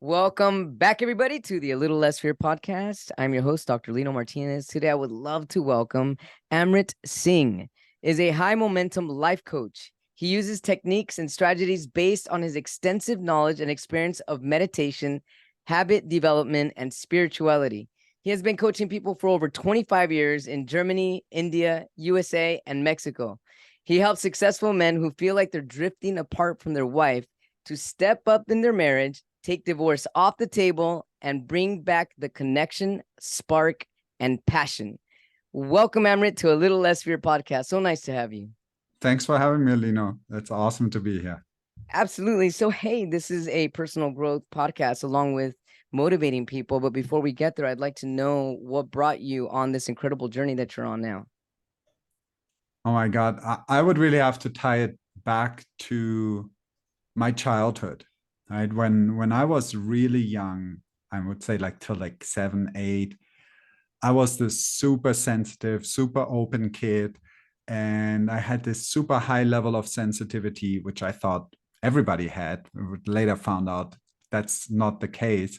Welcome back, everybody, to the A Little Less Fear podcast. I'm your host, Dr. Lino Martinez. Today, I would love to welcome Amrit Singh. Is a high momentum life coach. He uses techniques and strategies based on his extensive knowledge and experience of meditation, habit development, and spirituality. He has been coaching people for over 25 years in Germany, India, USA, and Mexico. He helps successful men who feel like they're drifting apart from their wife to step up in their marriage, take divorce off the table, and bring back the connection, spark, and passion. Welcome, Amrit, to A Little Less Fear podcast. So nice to have you. Thanks for having me, Lino. It's awesome to be here. Absolutely. So, hey, this is a personal growth podcast along with motivating people. But before we get there, I'd like to know what brought you on this incredible journey that you're on now. Oh my God. I would really have to tie it back to my childhood, right? When I was really young, I would say like till like 7, 8, I was this super sensitive, super open kid. And I had this super high level of sensitivity, which I thought everybody had. I would later found out that's not the case.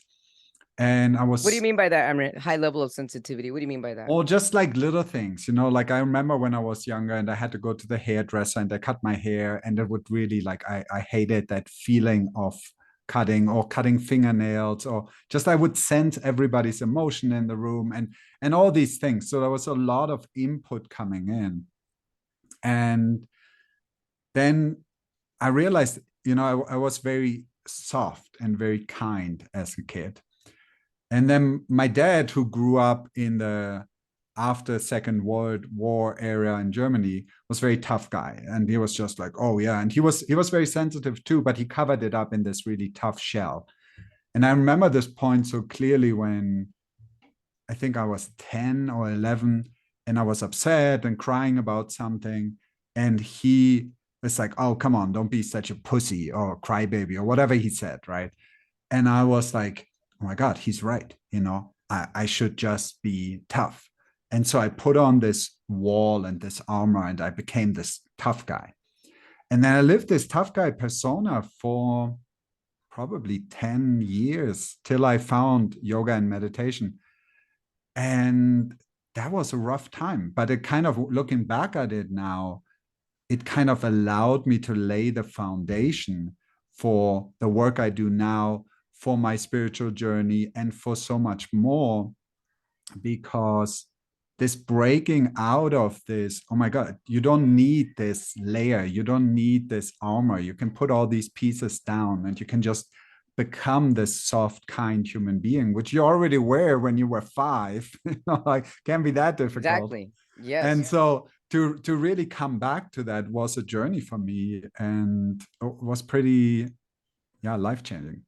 And I was. What do you mean by that, Amrit? High level of sensitivity. What do you mean by that? Or just like little things, like I remember when I was younger and I had to go to the hairdresser and they cut my hair, and it would really like I hated that feeling of cutting or cutting fingernails, or just I would sense everybody's emotion in the room and all these things. So there was a lot of input coming in. And then I realized, I was very soft and very kind as a kid. And then my dad, who grew up in the after Second World War area in Germany, was a very tough guy. And he was just like, oh yeah. And he was very sensitive too, but he covered it up in this really tough shell. And I remember this point so clearly when I think I was 10 or 11 and I was upset and crying about something. And he was like, oh, come on, don't be such a pussy or crybaby or whatever he said, right? And I was like, oh my God, he's right. I should just be tough. And so I put on this wall and this armor and I became this tough guy. And then I lived this tough guy persona for probably 10 years till I found yoga and meditation. And that was a rough time. But it kind of, looking back at it now, it kind of allowed me to lay the foundation for the work I do now, for my spiritual journey, and for so much more. Because this breaking out of this, oh my God, you don't need this layer, you don't need this armor. You can put all these pieces down and you can just become this soft, kind human being, which you already were when you were 5. Like, can't be that difficult. Exactly. Yes. And so to really come back to that was a journey for me, and it was pretty, life-changing.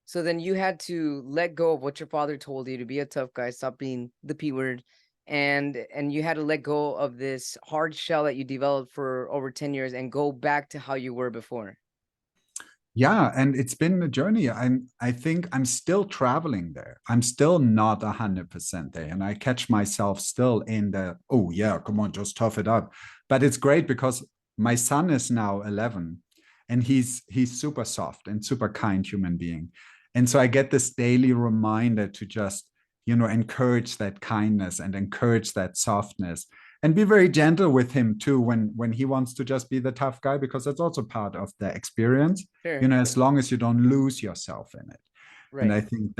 So then you had to let go of what your father told you to be a tough guy, stop being the P word, and you had to let go of this hard shell that you developed for over 10 years and go back to how you were before. Yeah, and it's been a journey. I think I'm still traveling there. I'm still not 100% there, and I catch myself still in the, oh yeah, come on, just tough it up. But it's great because my son is now 11, and he's super soft and super kind human being. And so I get this daily reminder to just, encourage that kindness and encourage that softness and be very gentle with him too when he wants to just be the tough guy, because that's also part of the experience. Sure. As long as you don't lose yourself in it. Right. And I think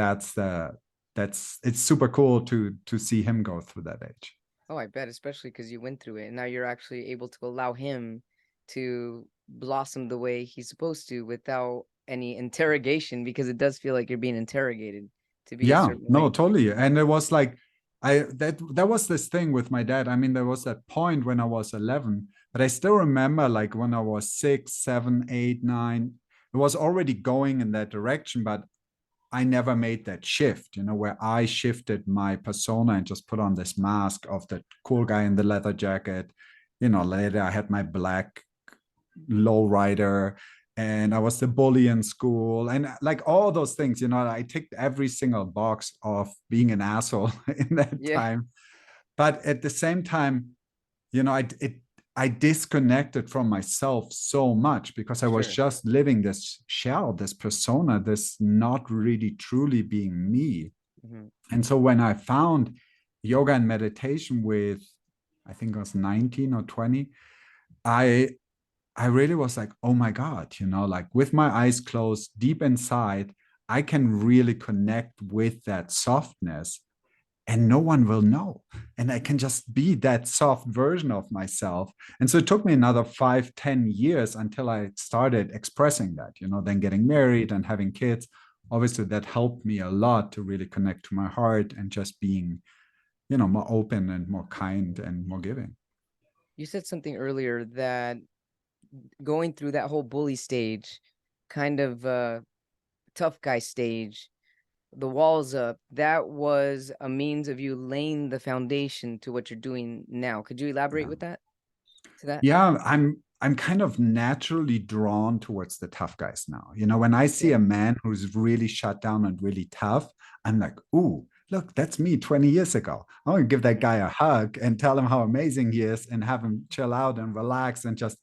it's super cool to see him go through that age. Oh, I bet, especially because you went through it and now you're actually able to allow him to blossom the way he's supposed to without any interrogation, because it does feel like you're being interrogated to be a certain way. Totally. And it was like that was this thing with my dad. I mean, there was that point when I was 11, but I still remember like when I was 6, 7, 8, 9, it was already going in that direction, but I never made that shift, where I shifted my persona and just put on this mask of the cool guy in the leather jacket. Later I had my black lowrider, and I was the bully in school, and like all those things. I ticked every single box of being an asshole in that time. But at the same time, I disconnected from myself so much because I was Sure. just living this shell, this persona, this not really truly being me. Hmm. And so when I found yoga and meditation with, I think I was 19 or 20, I I really was like, oh my God, like with my eyes closed deep inside, I can really connect with that softness and no one will know. And I can just be that soft version of myself. And so it took me another 5, 10 years until I started expressing that, then getting married and having kids. Obviously, that helped me a lot to really connect to my heart and just being, more open and more kind and more giving. You said something earlier that going through that whole bully stage, kind of tough guy stage, the walls up, that was a means of you laying the foundation to what you're doing now. Could you elaborate Yeah. with that? To that? Yeah, I'm kind of naturally drawn towards the tough guys now. When I see Okay. a man who's really shut down and really tough, I'm like, ooh, look, that's me 20 years ago. I want to give that guy a hug and tell him how amazing he is and have him chill out and relax and just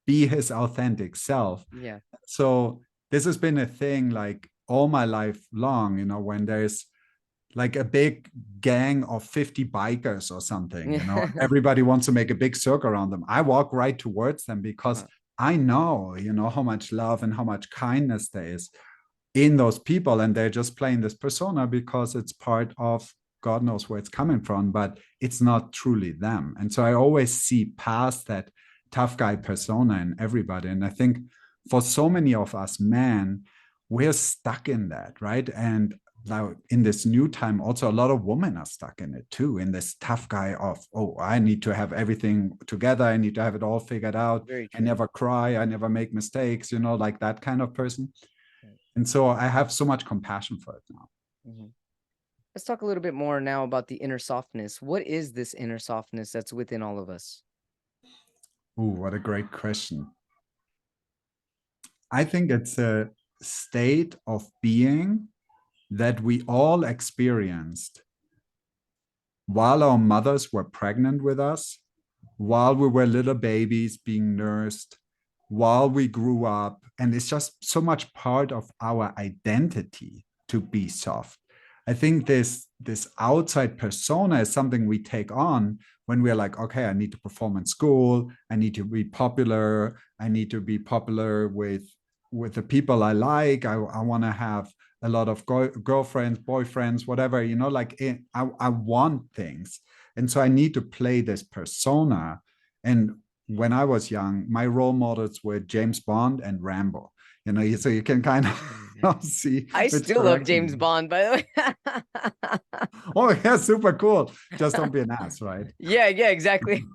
be his authentic self. Yeah. So this has been a thing like all my life long, when there's like a big gang of 50 bikers or something, everybody wants to make a big circle around them. I walk right towards them because Uh-huh. I know, how much love and how much kindness there is in those people. And they're just playing this persona because it's part of God knows where it's coming from, but it's not truly them. And so I always see past that tough guy persona in everybody. And I think for so many of us men, we're stuck in that, right? And now in this new time, also a lot of women are stuck in it too, in this tough guy of, oh, I need to have everything together. I need to have it all figured out. Very I true. never cry. I never make mistakes, like that kind of person. Right. And so I have so much compassion for it now. Mhm. Let's talk a little bit more now about the inner softness. What is this inner softness that's within all of us? Ooh, what a great question. I think it's a state of being that we all experienced while our mothers were pregnant with us, while we were little babies being nursed, while we grew up. And it's just so much part of our identity to be soft. I think this outside persona is something we take on when we're like, okay, I need to perform in school, I need to be popular, I need to be popular with the people I like, I want to have a lot of girlfriends, boyfriends, whatever, like I want things. And so I need to play this persona. And when I was young, my role models were James Bond and Rambo. So you can kind of see I which still love James direction. Bond, by the way. Oh, yeah, super cool. Just don't be an ass, right? Yeah, exactly.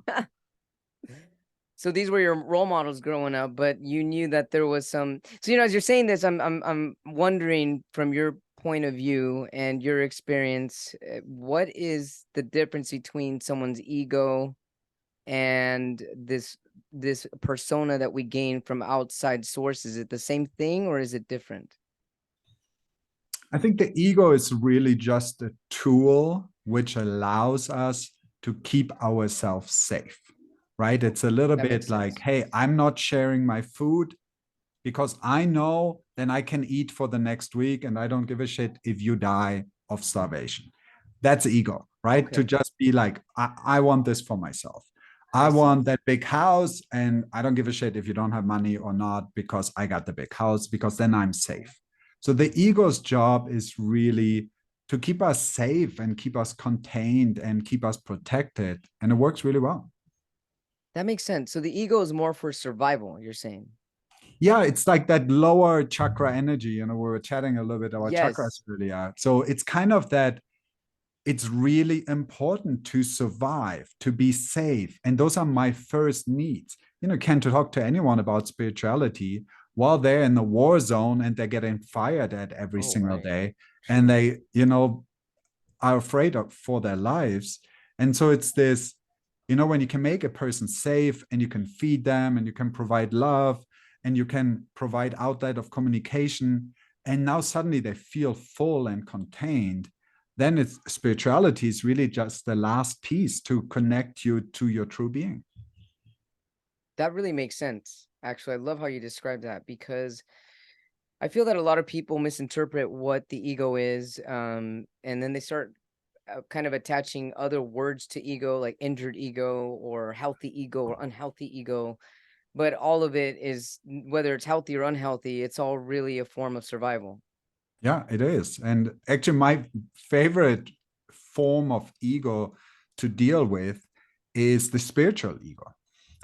So these were your role models growing up, but you knew that there was some. So as you're saying this, I'm wondering from your point of view and your experience, what is the difference between someone's ego and this persona that we gain from outside sources? Is it the same thing or is it different? I think the ego is really just a tool which allows us to keep ourselves safe, right? It's a little That makes bit like, sense. hey, I'm not sharing my food because I know then I can eat for the next week and I don't give a shit if you die of starvation. That's ego, right? To Okay, just be like, I want this for myself. I I see. want that big house and I don't give a shit if you don't have money or not because I got the big house because then I'm safe. So the ego's job is really to keep us safe and keep us contained and keep us protected. And it works really well. That makes sense. So the ego is more for survival, you're saying? Yeah, it's like that lower chakra energy. We were chatting a little bit about chakras Yes. earlier. So it's kind of that it's really important to survive, to be safe. And those are my first needs. Can't talk to anyone about spirituality while they're in the war zone and they're getting fired at every Oh, single right. day. And True. they, are afraid of for their lives. And so it's this, when you can make a person safe and you can feed them and you can provide love and you can provide outlet of communication, and now suddenly they feel full and contained, then it's spirituality is really just the last piece to connect you to your true being. That really makes sense. Actually, I love how you describe that because I feel that a lot of people misinterpret what the ego is, and then they start kind of attaching other words to ego, like injured ego or healthy ego or unhealthy ego. But all of it is, whether it's healthy or unhealthy, it's all really a form of survival. Yeah, it is. And actually, my favorite form of ego to deal with is the spiritual ego.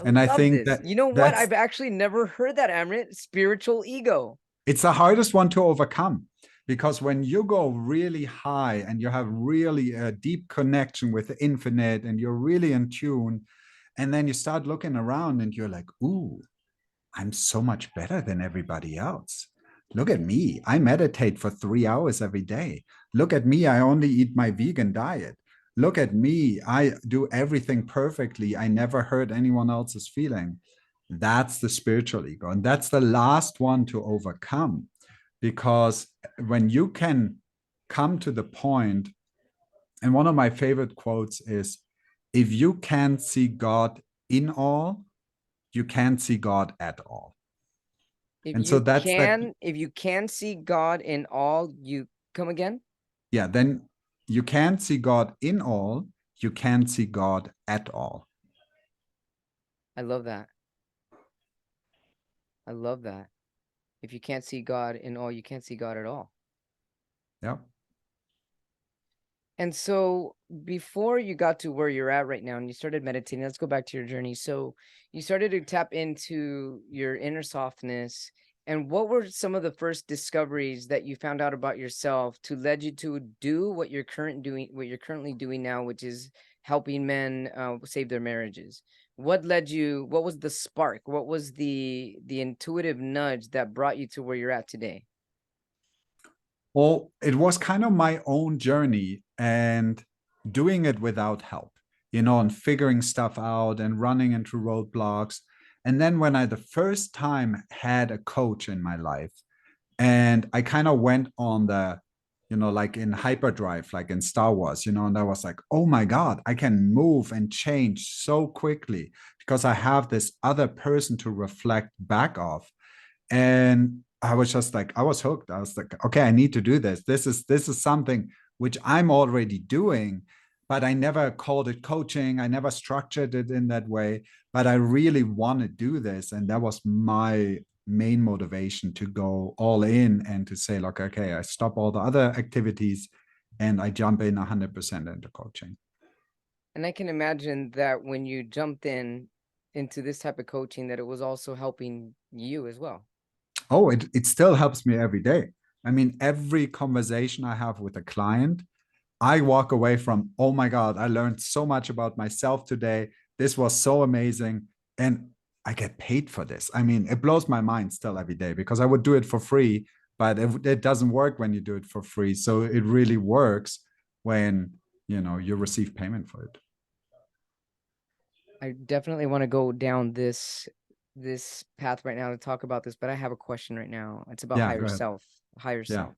I And I love think this. that You know what? that's I've actually never heard that, Amrit. Spiritual ego. it's the hardest one to overcome, because when you go really high and you have really a deep connection with the infinite and you're really in tune, and then you start looking around and you're like, ooh, I'm so much better than everybody else. Look at me. I meditate for 3 hours every day. Look at me. I only eat my vegan diet. Look at me. I do everything perfectly. I never hurt anyone else's feeling. That's the spiritual ego. And that's the last one to overcome. Because when you can come to the point, and one of my favorite quotes is, if you can't see God in all, you can't see God at all. And so that's that. If you can see God in all, you come again. Yeah, then you can't see God in all, you can't see God at all. I love that. I love that. If you can't see God in all, you can't see God at all. Yeah. And so before you got to where you're at right now and you started meditating, let's go back to your journey. So you started to tap into your inner softness. And what were some of the first discoveries that you found out about yourself to led you to do what you're currently doing now, which is helping men save their marriages? What led you? What was the spark? What was the intuitive nudge that brought you to where you're at today? Well, it was kind of my own journey and doing it without help, and figuring stuff out and running into roadblocks. And then when I the first time had a coach in my life, and I kind of went on the, like in hyperdrive, like in Star Wars, and I was like, oh my God, I can move and change so quickly because I have this other person to reflect back off. And I was just like, I was hooked. I was like, okay, I need to do this. This is something which I'm already doing, but I never called it coaching. I never structured it in that way, but I really want to do this. And that was my main motivation to go all in and to say, like, okay, I stop all the other activities and I jump in 100% into coaching. And I can imagine that when you jumped into this type of coaching, that it was also helping you as well. Oh, it still helps me every day. I mean, every conversation I have with a client, I walk away from, oh my God, I learned so much about myself today. This was so amazing. And I get paid for this. I mean, it blows my mind still every day because I would do it for free, but it doesn't work when you do it for free. So it really works when, you receive payment for it. I definitely want to go down this path right now to talk about this, but I have a question right now. It's about Yeah, go ahead. higher Yeah. self.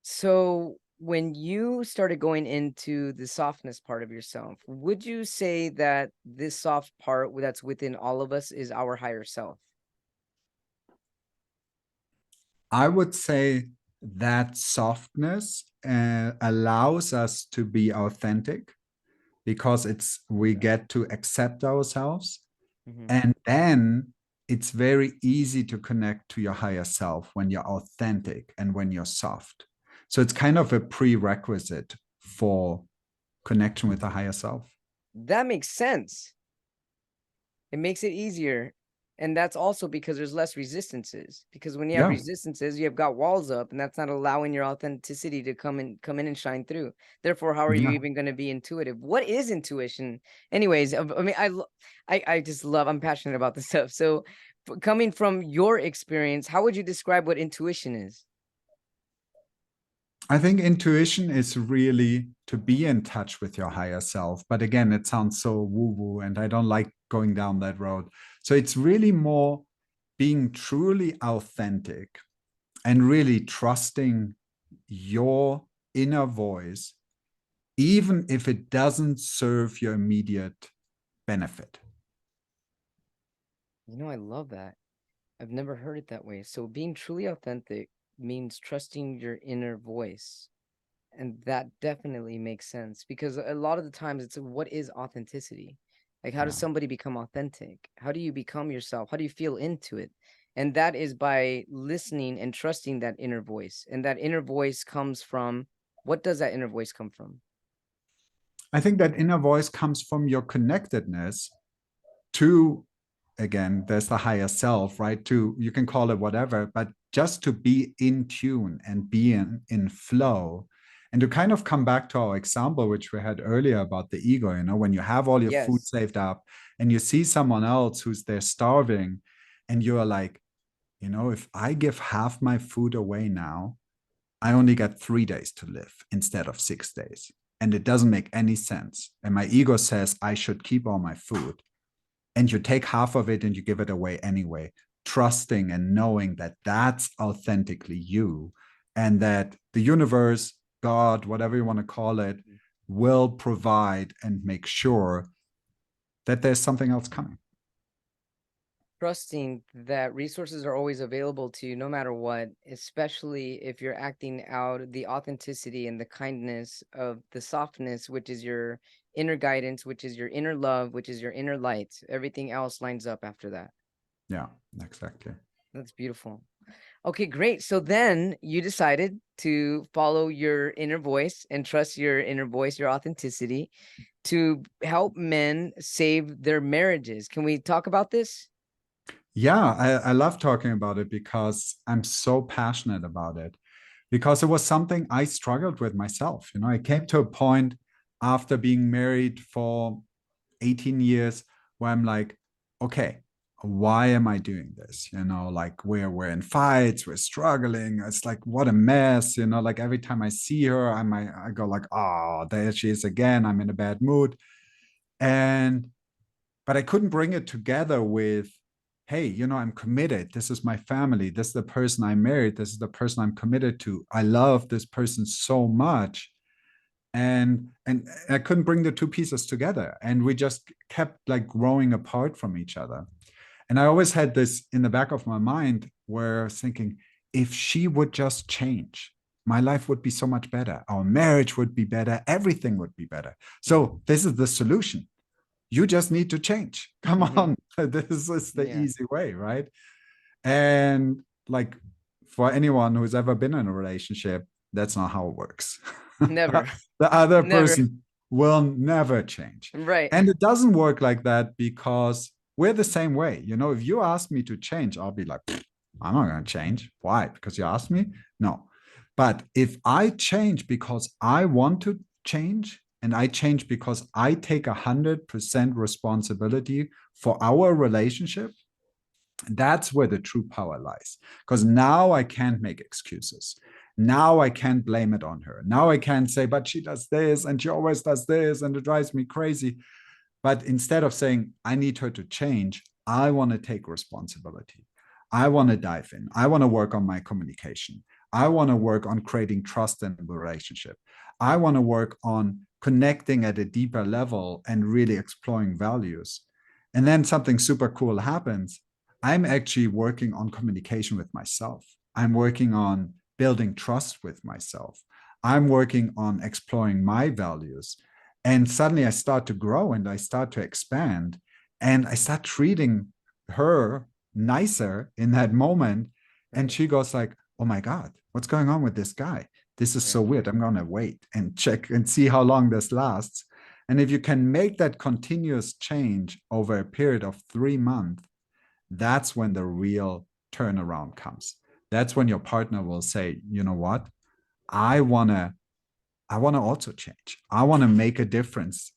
So when you started going into the softness part of yourself, would you say that this soft part that's within all of us is our higher self? I would say that softness allows us to be authentic because we get to accept ourselves. Mm-hmm. And then it's very easy to connect to your higher self when you're authentic and when you're soft. So it's kind of a prerequisite for connection with the higher self. That makes sense. It makes it easier. And that's also because there's less resistances. Because when you have Yeah. resistances, you have got walls up, and that's not allowing your authenticity to come in and shine through. Therefore, how are you Yeah. even going to be intuitive? What is intuition? Anyways, I mean, I just love. I'm passionate about this stuff. So, coming from your experience, how would you describe what intuition is? I think intuition is really to be in touch with your higher self. But again, it sounds so woo woo, and I don't like going down that road. So it's really more being truly authentic and really trusting your inner voice, even if it doesn't serve your immediate benefit. I love that. I've never heard it that way. So being truly authentic means trusting your inner voice. And that definitely makes sense because a lot of the times it's what is authenticity? Like, how does Yeah. somebody become authentic? How do you become yourself? How do you feel into it? And that is by listening and trusting that inner voice. And that inner voice comes from, what does that inner voice come from? I think that inner voice comes from your connectedness to, again, there's the higher self, right? To, you can call it whatever, but just to be in tune and be in flow. And to kind of come back to our example, which we had earlier about the ego, when you have all your food Yes. saved up and you see someone else who's there starving, and you're like, if I give half my food away now, I only get 3 days to live instead of 6 days. And it doesn't make any sense. And my ego says I should keep all my food. And you take half of it and you give it away anyway, trusting and knowing that that's authentically you, and that the universe, God, whatever you want to call it, will provide and make sure that there's something else coming. Trusting that resources are always available to you no matter what, especially if you're acting out the authenticity and the kindness of the softness, which is your inner guidance, which is your inner love, which is your inner light. Everything else lines up after that. Yeah, exactly. That's beautiful. Okay, great. So then you decided to follow your inner voice and trust your inner voice, your authenticity, to help men save their marriages. Can we talk about this? Yeah, I love talking about it because I'm so passionate about it, because it was something I struggled with myself. I came to a point after being married for 18 years where I'm like, okay, why am I doing this? Like we're in fights, we're struggling. It's like, what a mess. Like every time I see her, I go like, oh, there she is again. I'm in a bad mood. And but I couldn't bring it together with, hey, I'm committed. This is my family. This is the person I married. This is the person I'm committed to. I love this person so much. And I couldn't bring the two pieces together. And we just kept like growing apart from each other. And I always had this in the back of my mind where I was thinking, if she would just change, my life would be so much better. Our marriage would be better. Everything would be better. So this is the solution. You just need to change. Come Mhm. on. This is the Yeah, easy way, right? And like, for anyone who's ever been in a relationship, that's not how it works. never, The other never. person will never change. Right. And it doesn't work like that because we're the same way. If you ask me to change, I'll be like, I'm not going to change. Why? Because you asked me? No. But if I change because I want to change, and I change because I take 100% responsibility for our relationship, that's where the true power lies. Because now I can't make excuses. Now I can't blame it on her. Now I can't say, but she does this and she always does this and it drives me crazy. But instead of saying, I need her to change, I want to take responsibility. I want to dive in. I want to work on my communication. I want to work on creating trust in the relationship. I want to work on connecting at a deeper level and really exploring values. And then something super cool happens. I'm actually working on communication with myself. I'm working on building trust with myself. I'm working on exploring my values. And suddenly I start to grow and I start to expand and I start treating her nicer in that moment. And Right. she goes like, oh my God, what's going on with this guy? This is so Right. weird. I'm going to wait and check and see how long this lasts. And if you can make that continuous change over a period of 3 months, that's when the real turnaround comes. That's when your partner will say, you know what? I want to also change. I want to make a difference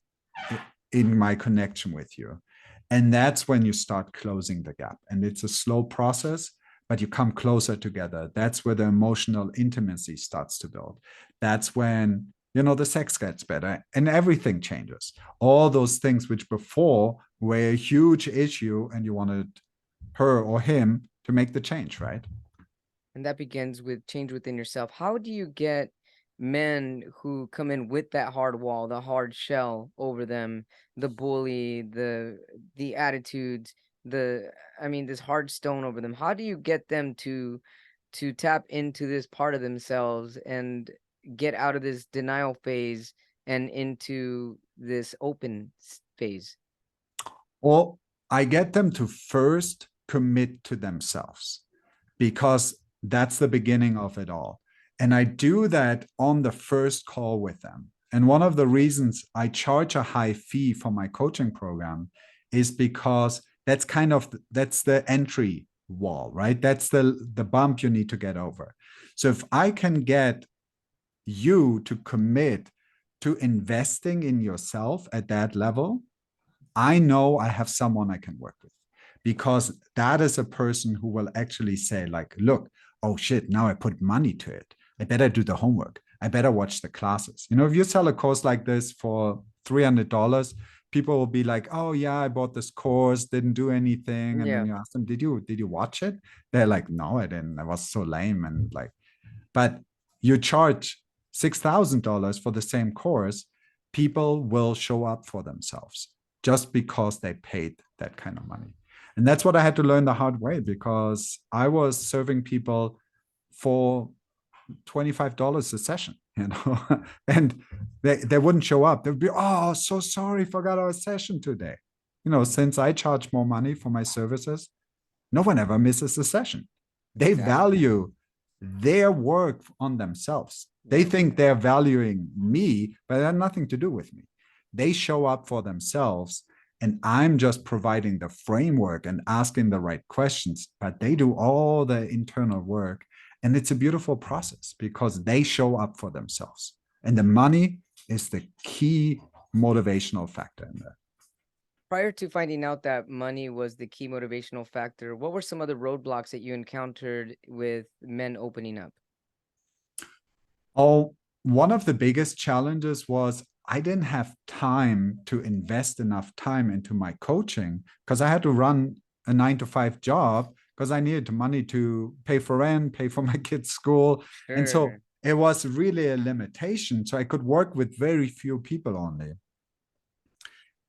in my connection with you. And that's when you start closing the gap. And it's a slow process, but you come closer together. That's where the emotional intimacy starts to build. That's when, the sex gets better and everything changes. All those things which before were a huge issue and you wanted her or him to make the change, right? And that begins with change within yourself. How do you get men who come in with that hard wall, the hard shell over them, the bully, the attitudes? this hard stone over them? How do you get them to tap into this part of themselves and get out of this denial phase and into this open phase? Well, I get them to first commit to themselves because that's the beginning of it all. And I do that on the first call with them. And one of the reasons I charge a high fee for my coaching program is because that's the entry wall, right? That's the bump you need to get over. So if I can get you to commit to investing in yourself at that level, I know I have someone I can work with, because that is a person who will actually say, like, look, oh shit, now I put money to it. I better do the homework. I better watch the classes. If you sell a course like this for $300, people will be like, oh yeah, I bought this course, didn't do anything. And then you ask them, did you watch it? They're like, no, I didn't. I was so lame. And like, but you charge $6,000 for the same course, people will show up for themselves just because they paid that kind of money. And that's what I had to learn the hard way, because I was serving people for $25 a session, and they wouldn't show up. They'd be, oh, so sorry, forgot our session today. Since I charge more money for my services, no one ever misses a session. They value their work on themselves. They think they're valuing me, but it had nothing to do with me. They show up for themselves, and I'm just providing the framework and asking the right questions, but they do all the internal work. And it's a beautiful process because they show up for themselves. And the money is the key motivational factor in there. Prior to finding out that money was the key motivational factor, what were some of the roadblocks that you encountered with men opening up? Oh, one of the biggest challenges was I didn't have time to invest enough time into my coaching, because I had to run a 9-to-5 job because I needed money to pay for rent, pay for my kids' school. Sure. And so it was really a limitation. So I could work with very few people only.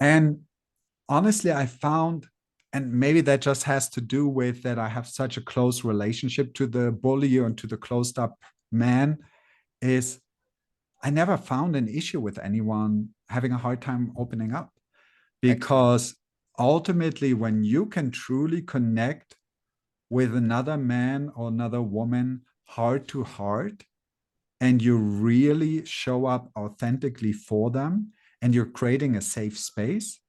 And honestly, I found, and maybe that just has to do with that I have such a close relationship to the bully and to the closed up man, is I never found an issue with anyone having a hard time opening up. Because ultimately, when you can truly connect with another man or another woman heart to heart, and you really show up authentically for them, and you're creating a safe space,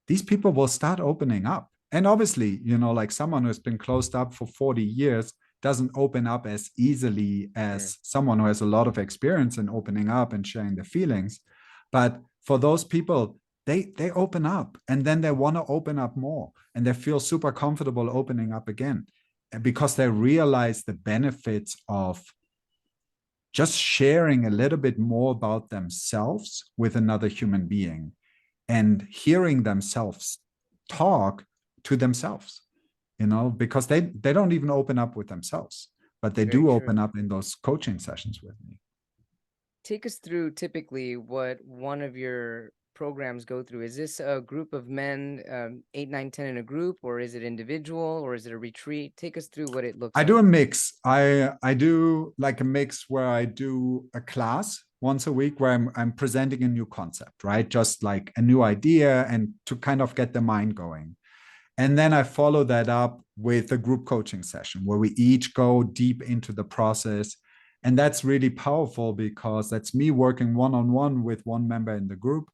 these people will start opening up. And obviously, like someone who's been closed up for 40 years doesn't open up as easily as someone who has a lot of experience in opening up and sharing the feelings. But for those people, they open up, and then they want to open up more, and they feel super comfortable opening up again, because they realize the benefits of just sharing a little bit more about themselves with another human being and hearing themselves talk to themselves, because they don't even open up with themselves, but they do open up in those coaching sessions with me. Take us through typically what one of your programs go through. Is this a group of men, 8, 9, 10 in a group, or is it individual, or is it a retreat? Take us through what it looks like. I do a mix. I do like a mix where I do a class once a week where I'm presenting a new concept, right? Just like a new idea, and to kind of get the mind going. And then I follow that up with a group coaching session where we each go deep into the process. And that's really powerful because that's me working one-on-one with one member in the group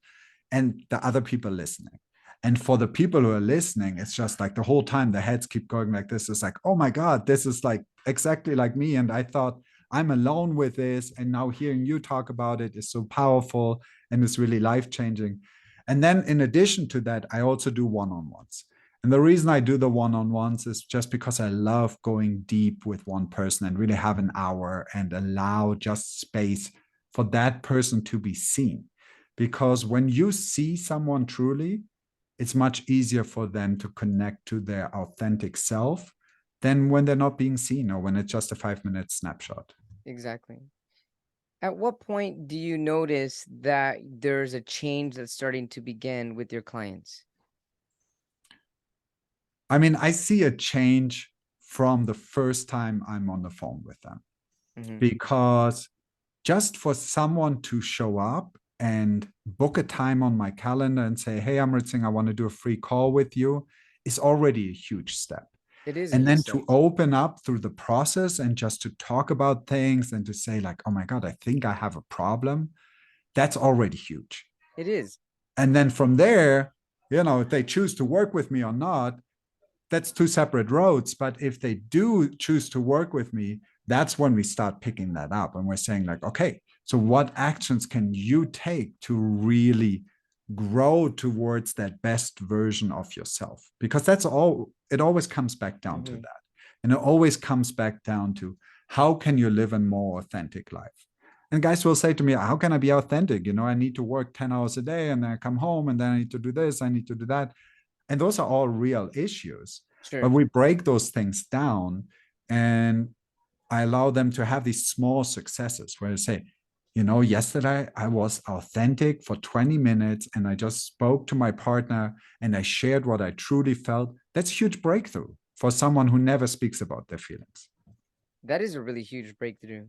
and the other people listening. And for the people who are listening, it's just like the whole time the heads keep going like this. It's like, oh my God, this is like exactly like me. And I thought I'm alone with this. And now hearing you talk about it is so powerful and it's really life-changing. And then in addition to that, I also do one-on-ones. And the reason I do the one-on-ones is just because I love going deep with one person and really have an hour and allow just space for that person to be seen. Because when you see someone truly, it's much easier for them to connect to their authentic self than when they're not being seen or when it's just a 5-minute snapshot. Exactly. At what point do you notice that there's a change that's starting to begin with your clients? I mean, I see a change from the first time I'm on the phone with them, Hmm. because just for someone to show up and book a time on my calendar and say, "Hey, Amrit Singh, I want to do a free call with you," is already a huge step. It is a And huge then step. to open up through the process and just to talk about things and to say, like, "Oh my God, I think I have a problem," that's already huge. It is. And then from there, if they choose to work with me or not, that's two separate roads. But if they do choose to work with me, that's when we start picking that up and we're saying, like, okay, so what actions can you take to really grow towards that best version of yourself? Because that's all, it always comes back down to Hmm. that. And it always comes back down to how can you live a more authentic life? And guys will say to me, how can I be authentic? I need to work 10 hours a day and then I come home and then I need to do this, I need to do that. And those are all real issues. But Sure. we break those things down and I allow them to have these small successes where I say, yesterday I was authentic for 20 minutes and I just spoke to my partner and I shared what I truly felt. That's a huge breakthrough for someone who never speaks about their feelings. That is a really huge breakthrough.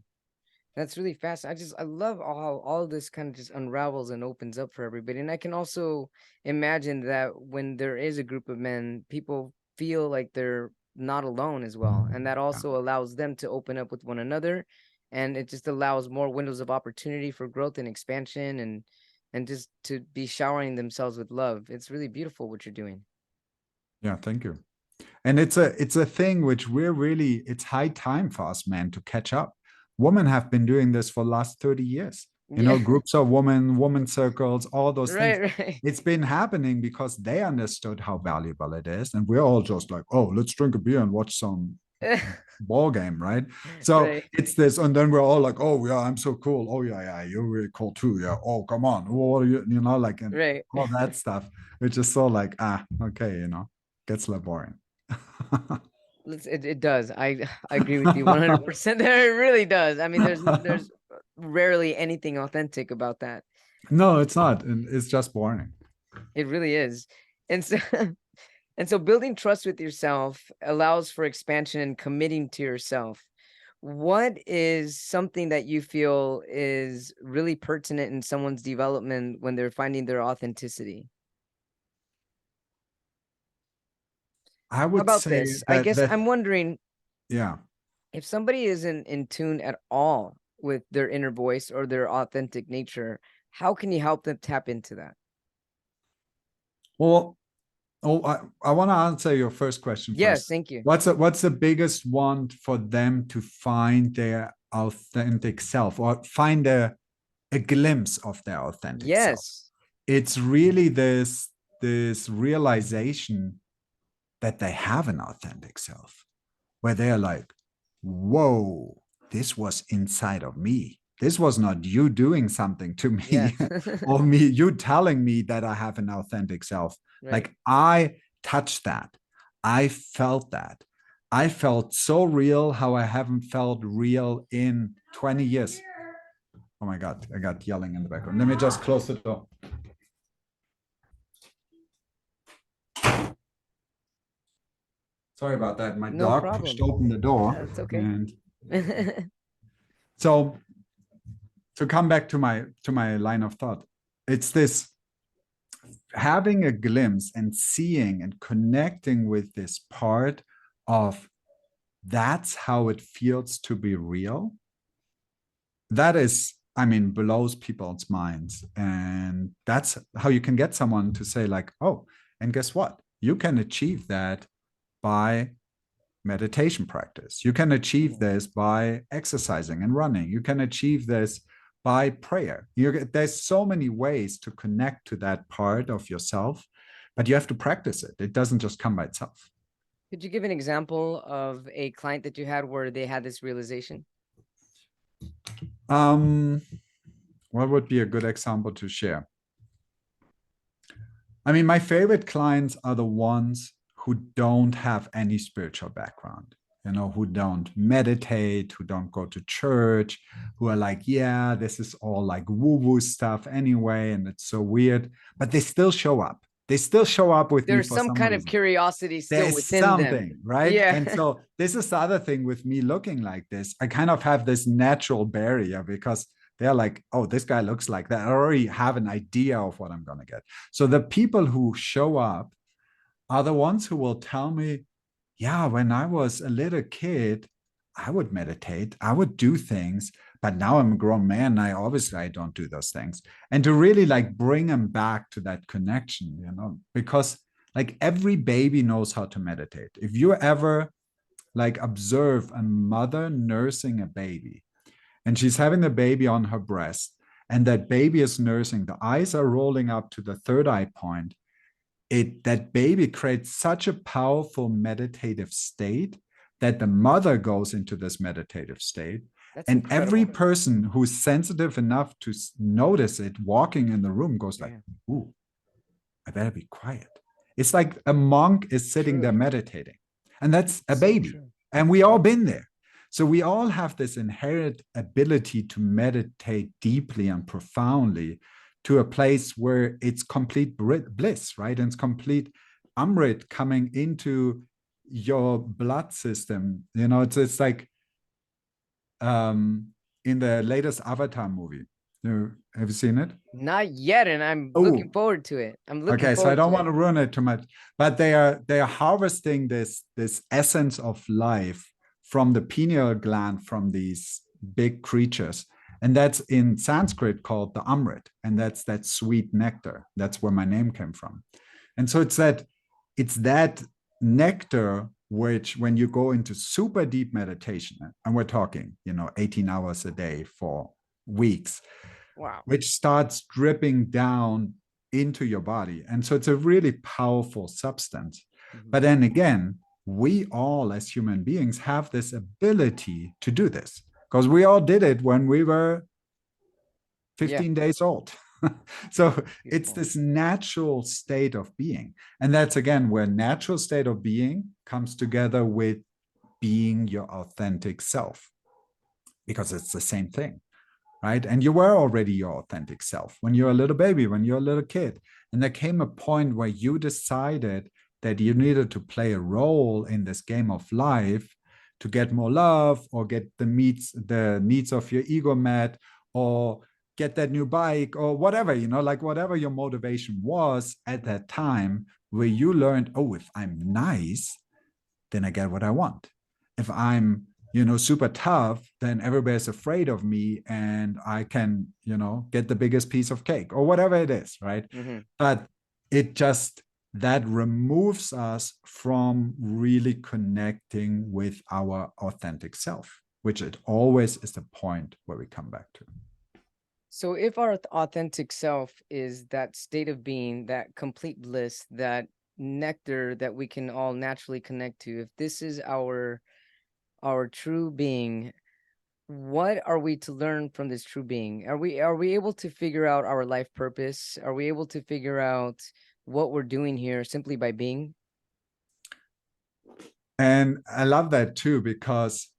That's really fast. I love how all this kind of just unravels and opens up for everybody. And I can also imagine that when there is a group of men, people feel like they're not alone as well. And that Yeah. also allows them to open up with one another. And it just allows more windows of opportunity for growth and expansion and just to be showering themselves with love. It's really beautiful what you're doing. Yeah. Thank you. And it's a thing which it's high time for us men to catch up. Women have been doing this for the last 30 years. Yeah. Groups of women circles, all those things. Right, right. It's been happening because they understood how valuable it is. And we're all just like, oh, let's drink a beer and watch some ball game, right? So Right. it's this, and then we're all like, oh yeah, I'm so cool. Oh yeah, you're really cool too. Yeah. Oh, come on. What are you, like, and Right. all that stuff, which is so like, okay, gets a little boring. It does. I agree with you 100% there. It really does. I mean, there's rarely anything authentic about that. No, it's not. And it's just boring. It really is. And so and so building trust with yourself allows for expansion and committing to yourself. What is something that you feel is really pertinent in someone's development when they're finding their authenticity? I How would about say this? I that guess I'm wondering yeah. if somebody isn't in tune at all with their inner voice or their authentic nature, how can you help them tap into that? Well, I want to answer your first question Yes, first. thank you. What's the biggest one for them to find their authentic self or find a glimpse of their authentic self? Yes. It's really this realization that they have an authentic self, where they're like, whoa, this was inside of me. This was not you doing something to Yeah. me or me, you telling me that I have an authentic self. Right. Like I touched that. I felt that. I felt so real how I haven't felt real in 20 years. Oh my God, I got yelling in the background. Let me just close the door. Sorry about that. My No dog pushed problem. open the door. That's okay. And so to come back to my line of thought, it's this having a glimpse and seeing and connecting with this part of that's how it feels to be real. That is, I mean, blows people's minds. And that's how you can get someone to say, like, oh, and guess what? You can achieve that by meditation practice. You can achieve this by exercising and running. You can achieve this by prayer. There's so many ways to connect to that part of yourself, but you have to practice it. It doesn't just come by itself. Could you give an example of a client that you had where they had this realization? Um, what would be a good example to share? I mean, my favorite clients are the ones who don't have any spiritual background, who don't meditate, who don't go to church, who are like, yeah, this is all like woo woo stuff anyway, and it's so weird, but they still show up. they still show up with me There's for some some kind of reason. curiosity There still is within them. something, right? Yeah. And so this is the other thing with me looking like this. I kind of have this natural barrier because they're like, oh, this guy looks like that. I already have an idea of what I'm going to get. So the people who show up are the ones who will tell me, yeah, when I was a little kid, I would meditate, I would do things, but now I'm a grown man. I don't do those things. And to really like bring them back to that connection, because like every baby knows how to meditate. If you ever like observe a mother nursing a baby and she's having the baby on her breast and that baby is nursing, the eyes are rolling up to the third eye point, that baby creates such a powerful meditative state that the mother goes into this meditative state. That's and incredible. Every person who's sensitive enough to notice it walking in the room goes like, ooh, I better be quiet. It's like a monk is sitting there meditating, and that's a baby. True. And we all been there. So we all have this inherent ability to meditate deeply and profoundly to a place where it's complete bliss, right? And it's complete Amrit coming into your blood system. It's like in the latest Avatar movie. Have you seen it? Not yet, and I'm looking forward to it. Okay, so I don't want to ruin it too much, but they are harvesting this essence of life from the pineal gland from these big creatures, and that's in Sanskrit called the Amrit, and that's that sweet nectar. That's where my name came from, and so it's that nectar which, when you go into super deep meditation, and we're talking 18 hours a day for weeks. Wow. Which starts dripping down into your body. And so it's a really powerful substance. Mm-hmm. But then again, we all as human beings have this ability to do this because we all did it when we were 15 days old. So it's this natural state of being. And that's again where natural state of being comes together with being your authentic self, because it's the same thing. Right. And you were already your authentic self when you're a little baby, when you're a little kid. And there came a point where you decided that you needed to play a role in this game of life to get more love or get the needs of your ego met or get that new bike or whatever, like whatever your motivation was at that time, where you learned, oh, if I'm nice, then I get what I want. If I'm super tough, then everybody's afraid of me and I can, get the biggest piece of cake or whatever it is, right? Mm-hmm. But that removes us from really connecting with our authentic self, which it always is the point where we come back to. So if our authentic self is that state of being, that complete bliss, that nectar that we can all naturally connect to, if this is our true being, what are we to learn from this true being? Are we able to figure out our life purpose? Are we able to figure out what we're doing here simply by being? And I love that too, because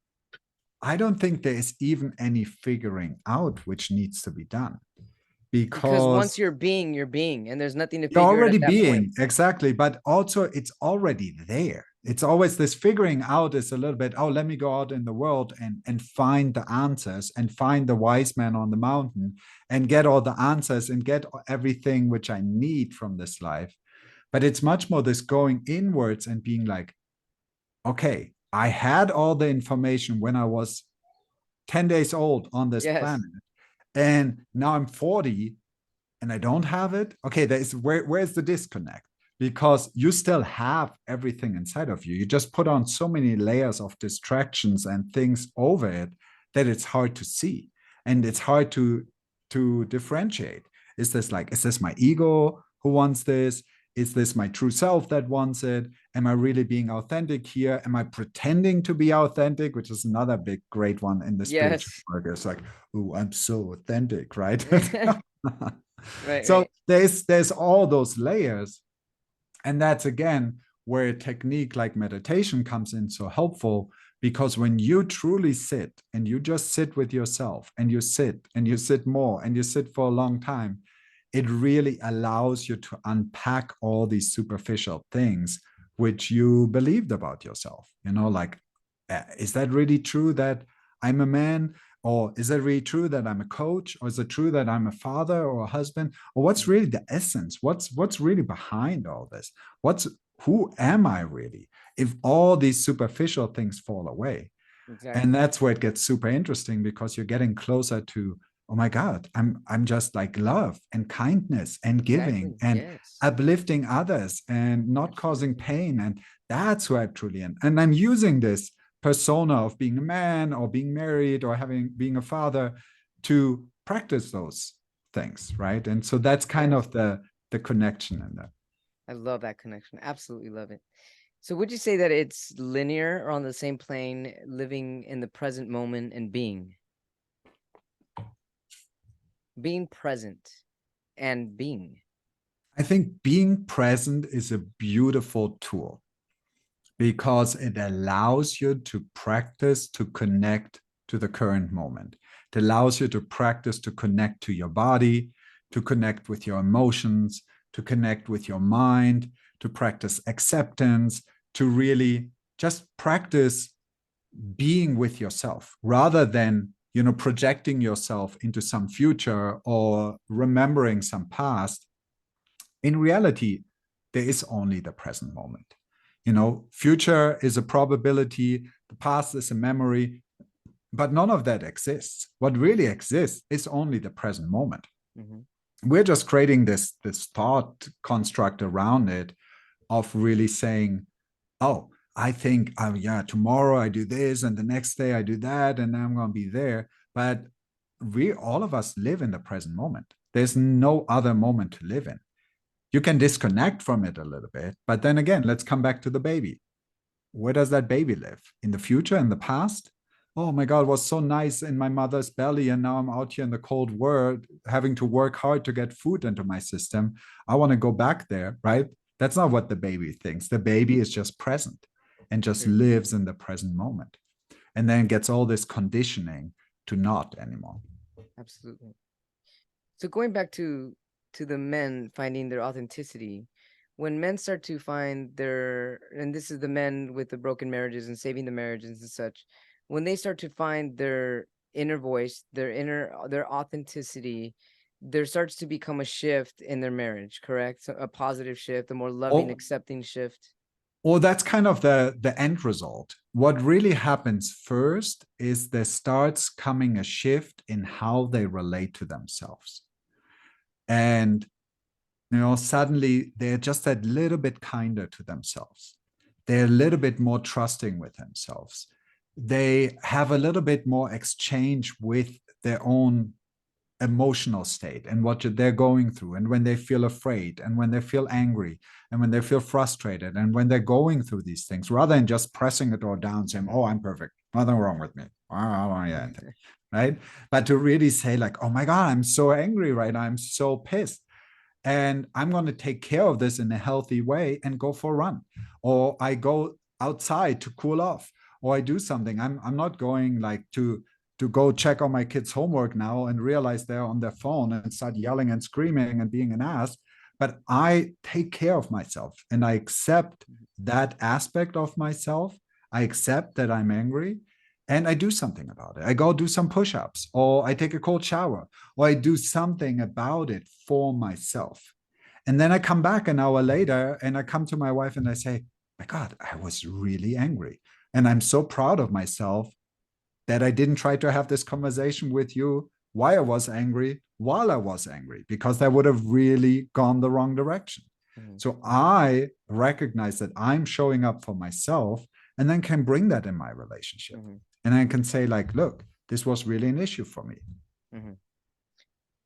I don't think there is even any figuring out which needs to be done. Because once you're being, and there's nothing to figure you're already at that being point. Exactly. But also it's already there. It's always this figuring out is a little bit, oh, let me go out in the world and find the answers and find the wise man on the mountain and get all the answers and get everything which I need from this life. But it's much more this going inwards and being like, okay, I had all the information when I was 10 days old on this planet. And now I'm 40 and I don't have it. Okay, where's the disconnect? Because you still have everything inside of you. You just put on so many layers of distractions and things over it that it's hard to see. And it's hard to differentiate. Is this my ego who wants this? Is this my true self that wants it? Am I really being authentic here? Am I pretending to be authentic? Which is another big, great one in the spiritual work. It's like, oh, I'm so authentic, right? So there's all those layers. And that's, again, where a technique like meditation comes in so helpful, because when you truly sit and you just sit with yourself and you sit more and you sit for a long time, it really allows you to unpack all these superficial things which you believed about yourself. Like, is that really true that I'm a man? Or is it really true that I'm a coach? Or is it true that I'm a father or a husband? Or what's really the essence? What's really behind all this? Who am I really? If all these superficial things fall away. Exactly. And that's where it gets super interesting, because you're getting closer to, oh my God, I'm just like love and kindness and giving and Yes. uplifting others and not causing pain. And that's who I truly am. And I'm using this persona of being a man or being married or being a father to practice those things, right? And so that's kind Yes. of the connection in that. I love that connection. Absolutely love it. So would you say that it's linear or on the same plane, living in the present moment and being present and being? I think being present is a beautiful tool, because it allows you to practice to connect to the current moment. It allows you to practice to connect to your body, to connect with your emotions, to connect with your mind, to practice acceptance, to really just practice being with yourself rather than projecting yourself into some future or remembering some past. In reality, there is only the present moment. Future is a probability, the past is a memory, but none of that exists. What really exists is only the present moment. Mm-hmm. We're just creating this thought construct around it of really saying, oh, I think, yeah, tomorrow I do this and the next day I do that and I'm going to be there. But all of us live in the present moment. There's no other moment to live in. You can disconnect from it a little bit, but then again, let's come back to the baby. Where does that baby live? In the future, in the past? Oh my God, it was so nice in my mother's belly, and now I'm out here in the cold world, having to work hard to get food into my system. I want to go back there, right? That's not what the baby thinks. The baby is just present and just lives in the present moment, and then gets all this conditioning to not anymore. Absolutely. So going back to the men finding their authenticity, when men start to find and this is the men with the broken marriages and saving the marriages and such, when they start to find their inner voice, their authenticity, there starts to become a shift in their marriage, correct? So a positive shift, a more loving, accepting shift. Well, that's kind of the end result. What really happens first is there starts coming a shift in how they relate to themselves. And, suddenly they're just a little bit kinder to themselves. They're a little bit more trusting with themselves. They have a little bit more exchange with their own emotional state and what they're going through, and when they feel afraid and when they feel angry and when they feel frustrated and when they're going through these things, rather than just pressing it all down, saying, oh, I'm perfect, nothing wrong with me, right? But to really say, like, oh my God, I'm so angry right now, I'm so pissed, and I'm going to take care of this in a healthy way and go for a run, or I go outside to cool off, or I do something. I'm not going like to go check on my kids' homework now and realize they're on their phone and start yelling and screaming and being an ass. But I take care of myself and I accept that aspect of myself. I accept that I'm angry and I do something about it. I go do some push-ups, or I take a cold shower, or I do something about it for myself. And then I come back an hour later and I come to my wife and I say, my God, I was really angry. And I'm so proud of myself that I didn't try to have this conversation with you why I was angry while I was angry, because that would have really gone the wrong direction. Mm-hmm. So I recognize that I'm showing up for myself, and then can bring that in my relationship. Mm-hmm. And I can say, like, look, this was really an issue for me. Mm-hmm.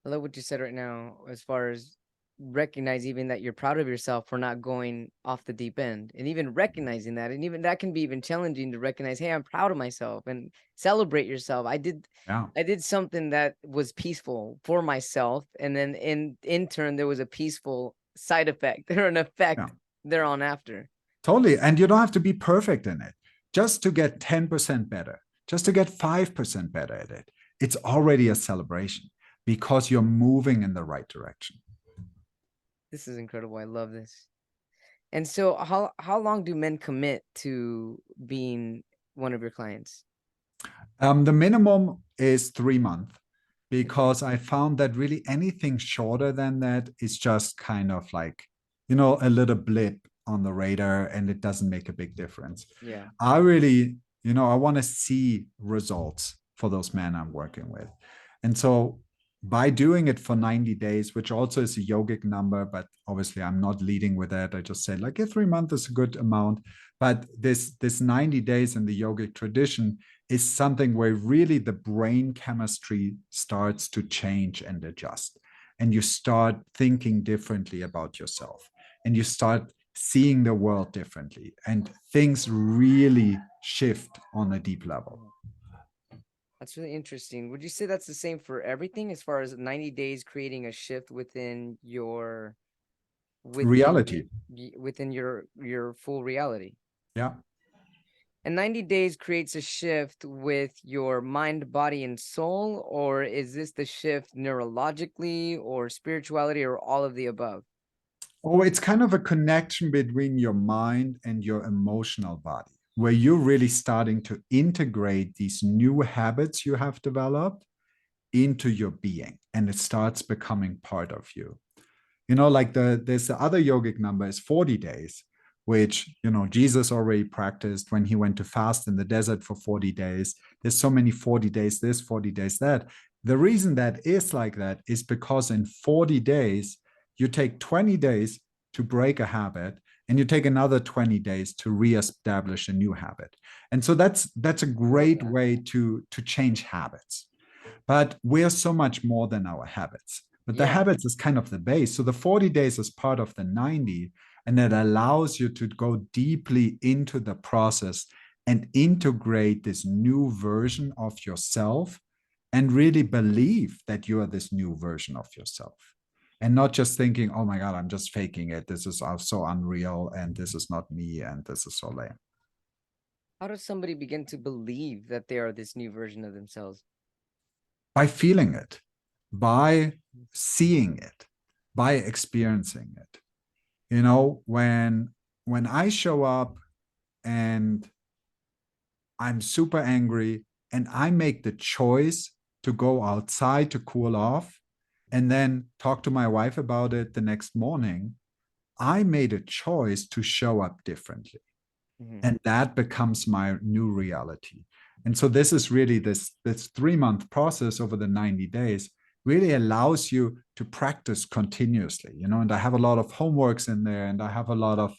I love what you said right now, as far as recognize even that you're proud of yourself for not going off the deep end, and even recognizing that, and even that can be even challenging to recognize, hey, I'm proud of myself, and celebrate yourself. I did something that was peaceful for myself, and then in turn there was a peaceful side effect or an effect thereon after. Totally. And you don't have to be perfect in it. Just to get 10% better, just to get 5% better at it, it's already a celebration, because you're moving in the right direction. This is incredible. I love this. And so how long do men commit to being one of your clients? The minimum is 3 months because I found that really anything shorter than that is just kind of like, a little blip on the radar and it doesn't make a big difference. Yeah. I really, I want to see results for those men I'm working with. And so by doing it for 90 days, which also is a yogic number, but obviously I'm not leading with that. I just said like 3 months is a good amount. But this 90 days in the yogic tradition is something where really the brain chemistry starts to change and adjust. And you start thinking differently about yourself. And you start seeing the world differently. And things really shift on a deep level. That's really interesting. Would you say that's the same for everything as far as 90 days creating a shift within your Reality. within your full reality? Yeah. And 90 days creates a shift with your mind, body, and soul, or is this the shift neurologically or spirituality or all of the above? Oh, it's kind of a connection between your mind and your emotional body, where you're really starting to integrate these new habits you have developed into your being, and it starts becoming part of you. Like there's the other yogic number is 40 days, which, Jesus already practiced when he went to fast in the desert for 40 days. There's so many 40 days this, 40 days that. The reason that is like that is because in 40 days, you take 20 days to break a habit and you take another 20 days to reestablish a new habit. And so that's a great way to change habits. But we're so much more than our habits. But the habits is kind of the base. So the 40 days is part of the 90, and it allows you to go deeply into the process and integrate this new version of yourself and really believe that you are this new version of yourself. And not just thinking, oh my God, I'm just faking it. This is so unreal, and this is not me, and this is so lame. How does somebody begin to believe that they are this new version of themselves? By feeling it, by seeing it, by experiencing it. When I show up and I'm super angry and I make the choice to go outside to cool off and then talk to my wife about it the next morning, I made a choice to show up differently. Mm-hmm. And that becomes my new reality. And so this is really this 3-month process over the 90 days really allows you to practice continuously, and I have a lot of homeworks in there, and I have a lot of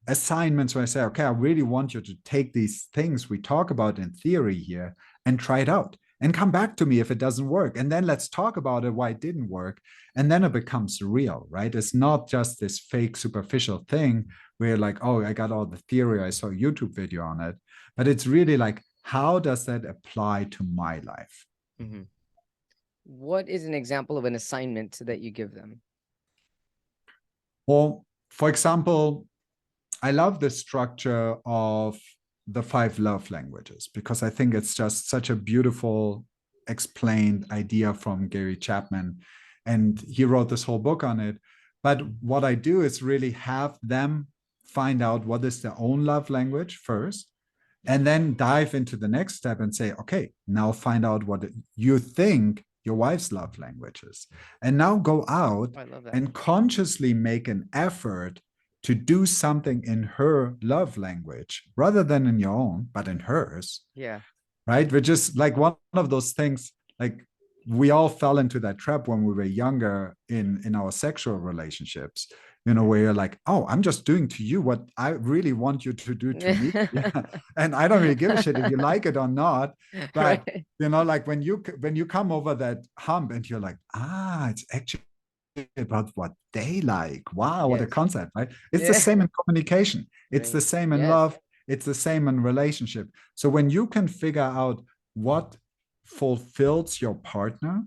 assignments where I say, okay, I really want you to take these things we talk about in theory here and try it out and come back to me if it doesn't work. And then let's talk about it, why it didn't work. And then it becomes real, right? It's not just this fake superficial thing where you're like, oh, I got all the theory, I saw a YouTube video on it. But it's really like, how does that apply to my life? Mm-hmm. What is an example of an assignment that you give them? Well, for example, I love the structure of the 5 love languages because I think it's just such a beautiful explained idea from Gary Chapman. And he wrote this whole book on it. But what I do is really have them find out what is their own love language first, and then dive into the next step and say, okay, now find out what you think your wife's love language is. And now go out and consciously make an effort to do something in her love language rather than in your own, but in hers. Yeah. Right? Which is like one of those things, like we all fell into that trap when we were younger in our sexual relationships, where you're like, oh, I'm just doing to you what I really want you to do to me. Yeah. And I don't really give a shit if you like it or not. But, right. Like when you come over that hump and you're like, it's actually about what they like. Wow, what a concept, right? It's the same in communication. It's the same in love. It's the same in relationship. So when you can figure out what fulfills your partner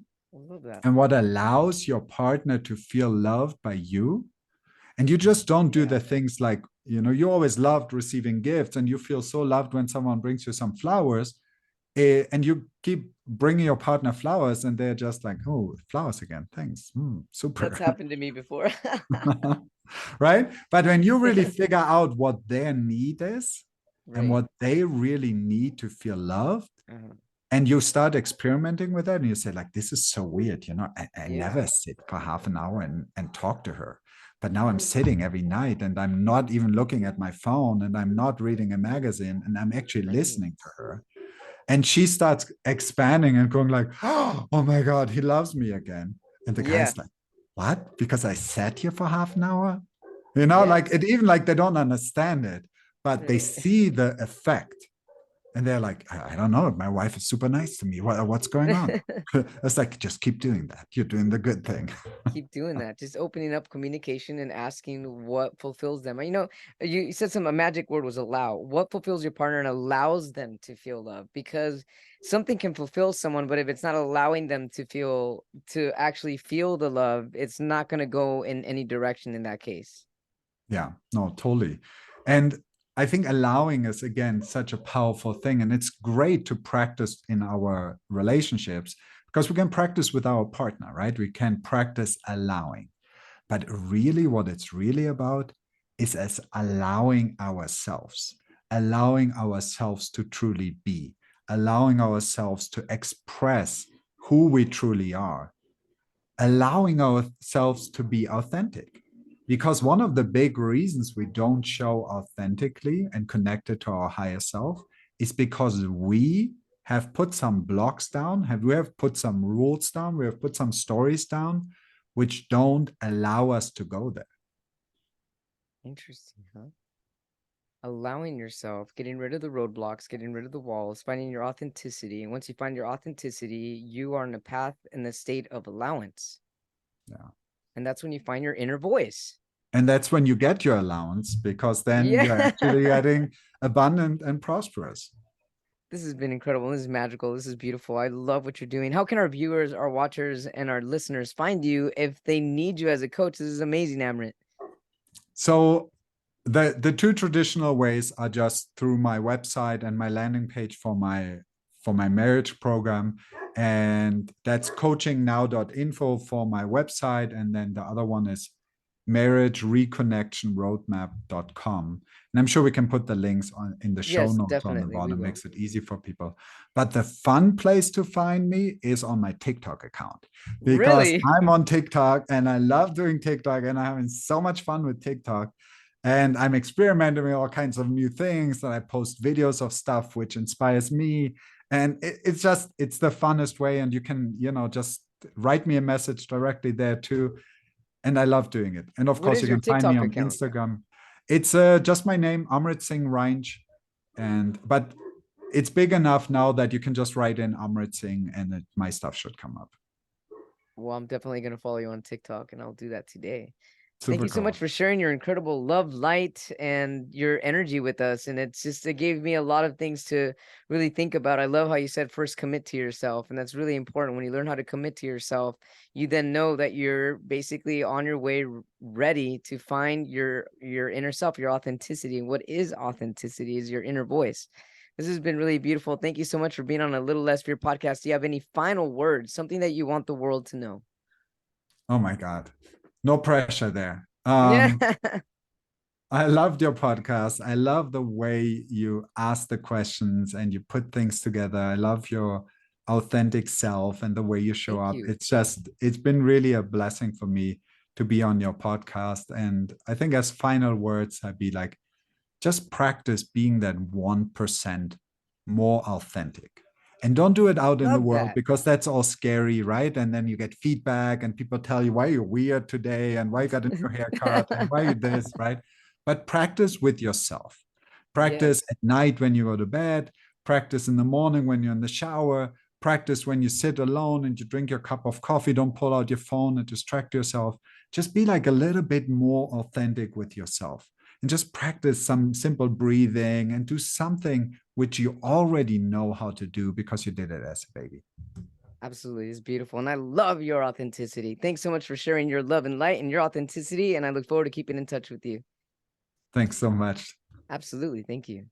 and what allows your partner to feel loved by you, and you just don't do the things like, you always loved receiving gifts and you feel so loved when someone brings you some flowers. and you keep bringing your partner flowers and they're just like, oh, flowers again, thanks. Super. That's happened to me before. Right, but when you really figure out what their need is and Right. what they really need to feel loved, Uh-huh. and you start experimenting with that and you say like, this is so weird, I Yeah. never sit for half an hour and talk to her, but now I'm sitting every night and I'm not even looking at my phone and I'm not reading a magazine and I'm actually Right. listening to her, and she starts expanding and going like, oh my god, he loves me again. And the Yeah. guy's like, what, because I sat here for half an hour, Yeah. like it, even like they don't understand it, but they Right. see the effect. And they're like, I don't know, my wife is super nice to me. What's going on? It's like, just keep doing that. You're doing the good thing. Keep doing that. Just opening up communication and asking what fulfills them. You know, you said a magic word was allow. What fulfills your partner and allows them to feel love? Because something can fulfill someone, but if it's not allowing them to actually feel the love, it's not going to go in any direction in that case. Yeah, no, totally. And I think allowing is, again, such a powerful thing. And it's great to practice in our relationships because we can practice with our partner, right? We can practice allowing. But really, what it's really about is as allowing ourselves to truly be, allowing ourselves to express who we truly are, allowing ourselves to be authentic. Because one of the big reasons we don't show authentically and connected to our higher self is because we have put some blocks down, we have put some rules down, we have put some stories down, which don't allow us to go there. Interesting, huh? Allowing yourself, getting rid of the roadblocks, getting rid of the walls, finding your authenticity. And once you find your authenticity, you are in a path in the state of allowance. Yeah. And that's when you find your inner voice. And that's when you get your allowance, because then Yeah. you're actually getting abundant and prosperous. This has been incredible. This is magical. This is beautiful. I love what you're doing. How can our viewers, our watchers, and our listeners find you if they need you as a coach? This is amazing, Amrit. So the two traditional ways are just through my website and my landing page for my marriage program, and that's coachingnow.info for my website, and then the other one is marriagereconnectionroadmap.com. And I'm sure we can put the links in the show Yes, notes on the definitely. We bottom, will. makes it easy for people. But the fun place to find me is on my TikTok account, because Really? I'm on TikTok and I love doing TikTok and I'm having so much fun with TikTok. And I'm experimenting with all kinds of new things, and I post videos of stuff which inspires me. And it's the funnest way. And you can, just write me a message directly there too. And I love doing it. And of What course, is you your can find me TikTok on account? Instagram. It's just my name, Amrit Singh Ranj. But it's big enough now that you can just write in Amrit Singh and my stuff should come up. Well, I'm definitely going to follow you on TikTok, and I'll do that today. Thank Super you so much cool. for sharing your incredible love, light, and your energy with us. And it gave me a lot of things to really think about. I love how you said first commit to yourself. And that's really important. When you learn how to commit to yourself, you then know that you're basically on your way ready to find your inner self, your authenticity. And what is authenticity is your inner voice. This has been really beautiful. Thank you so much for being on A Little Less Fear podcast. Do you have any final words, something that you want the world to know? Oh my God. No pressure there. Yeah. I loved your podcast. I love the way you ask the questions and you put things together. I love your authentic self and the way you show Thank up. you. It's been really a blessing for me to be on your podcast. And I think as final words, I'd be like, just practice being that 1% more authentic. And don't do it out in the Love world, that. because that's all scary, right? And then you get feedback and people tell you why you're weird today and why you got a new haircut and why you this, right? But practice with yourself. Practice Yes. at night when you go to bed, practice in the morning when you're in the shower, practice when you sit alone and you drink your cup of coffee. Don't pull out your phone and distract yourself. Just be like a little bit more authentic with yourself, and just practice some simple breathing and do something which you already know how to do because you did it as a baby. Absolutely. It's beautiful. And I love your authenticity. Thanks so much for sharing your love and light and your authenticity. And I look forward to keeping in touch with you. Thanks so much. Absolutely. Thank you.